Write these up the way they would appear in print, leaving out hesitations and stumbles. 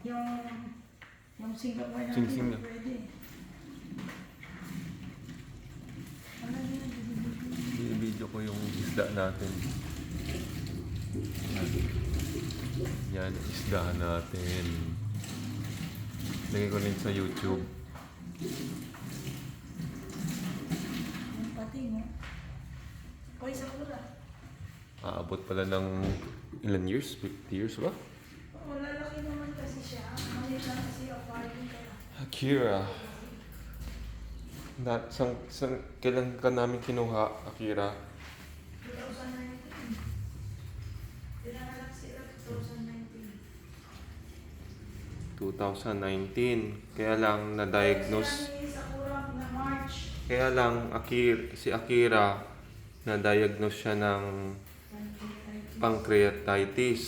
Yung, yung Singapore natin, Sing-sing na. pwede. Ano yun? I-video ko yung isda natin. Yan, isda natin. Lagay ko link sa YouTube. Yung pating, no? Hoy, sakura. Aabot pala ng ilan years? 50 years ba? Oo, lalaki naman kasi siya. Maliit lang kasi apartment kaya. Akira. Kailan ka namin kinuha, Akira? 2019. Pinanganak sila 2019. 2019. Kaya lang na-diagnose. Sila ni Sakura na March. Kaya lang si Akira na-diagnose siya ng 2019. pancreatitis.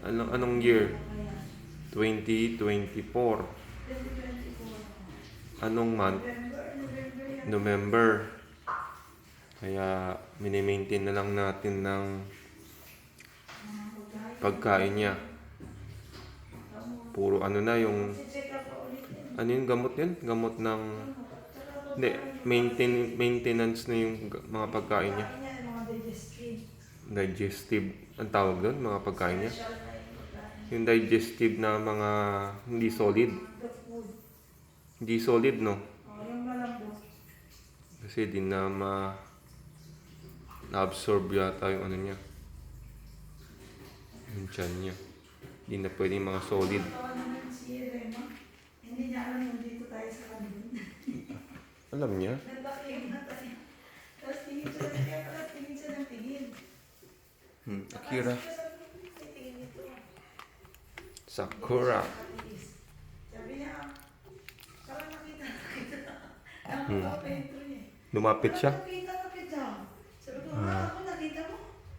Anong year? 2024. 2024. Anong month? November yan. November. Kaya mini-maintain na lang natin ng pagkain niya. Puro ano na yung Check up ulit yan. ano yung gamot yun? Gamot ng hindi, maintenance na yung mga pagkain niya. Pagkain niya, mga digestive. Digestive, ang tawag doon, mga pagkain niya. Special na yung pagkain. Yung digestive na mga hindi solid. Dog food. Hindi solid, no? Yung malambot. Kasi di na na-absorb yata yung ano niya. Yung tiyan niya. Hindi na pwedeng mga solid. Tawa naman si Rema. Hindi niya alam yung dito tayo sa kanila. Alam niya? Nagbaklip na tayo. Tapos tingin siya ng tingin. Akira. Tingin ito. Sakura. Sabi niya, parang nakita. Ang mga pentro niya. Lumapit siya. Nakita. Sabi ko, ako nakita mo?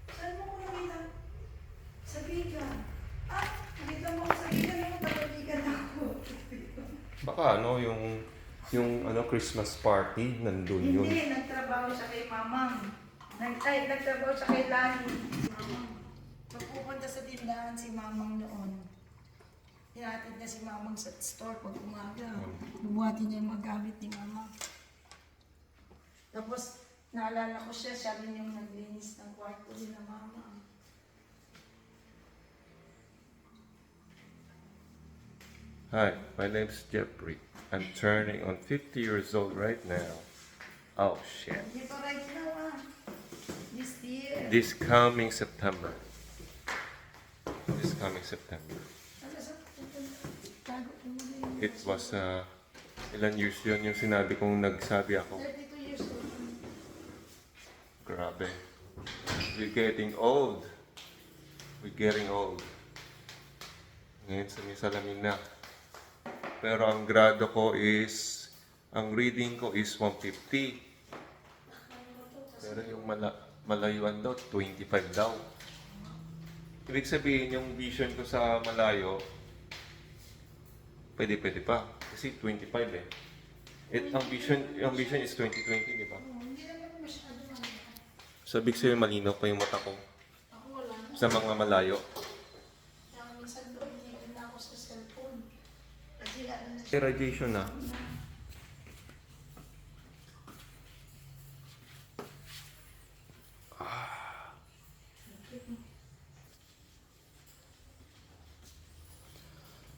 Saan mo ko nakita? Sa bigan. Nakita mo ko sa bigan, naman tapabigan ako. Baka ano, yung ano, Christmas party, nandun yun. Hindi, nagtrabaho siya kay Mamang. Nagtrabaho siya kay Lani. Magpupunta sa tindahan si Mamang noon. Hinatid na si Mamang sa store pag umaga. Bubuhatin niya yung mga gamit ni Mamang. Tapos, naalala ko siya rin yung naglinis ng kwarto ni na Mamang. Hi, my name is Jeffrey. I'm turning on 50 years old right now. Oh shit. Hindi pa right now This year. This coming September. This coming September. Ano sa tago ko mo It was, ilan years yun yung sinabi kong nagsabi ako. 32 years old. Grabe. We're getting old. We're getting old. Ngayon sa may salamin na. Pero ang grado ko is, ang reading ko is 150. Pero yung malayuan daw, 25 daw. Ibig sabihin, yung vision ko sa malayo, pwede pa. Kasi 25 eh. Ang vision is 2020, di ba? Hindi naman masyado ano. So, ibig sabihin, malinaw pa yung mata ko Ako wala na. sa mga malayo. Kaya minsan doon, hindi na ako sa cellphone. Kasi ano na siya. Irradiation na.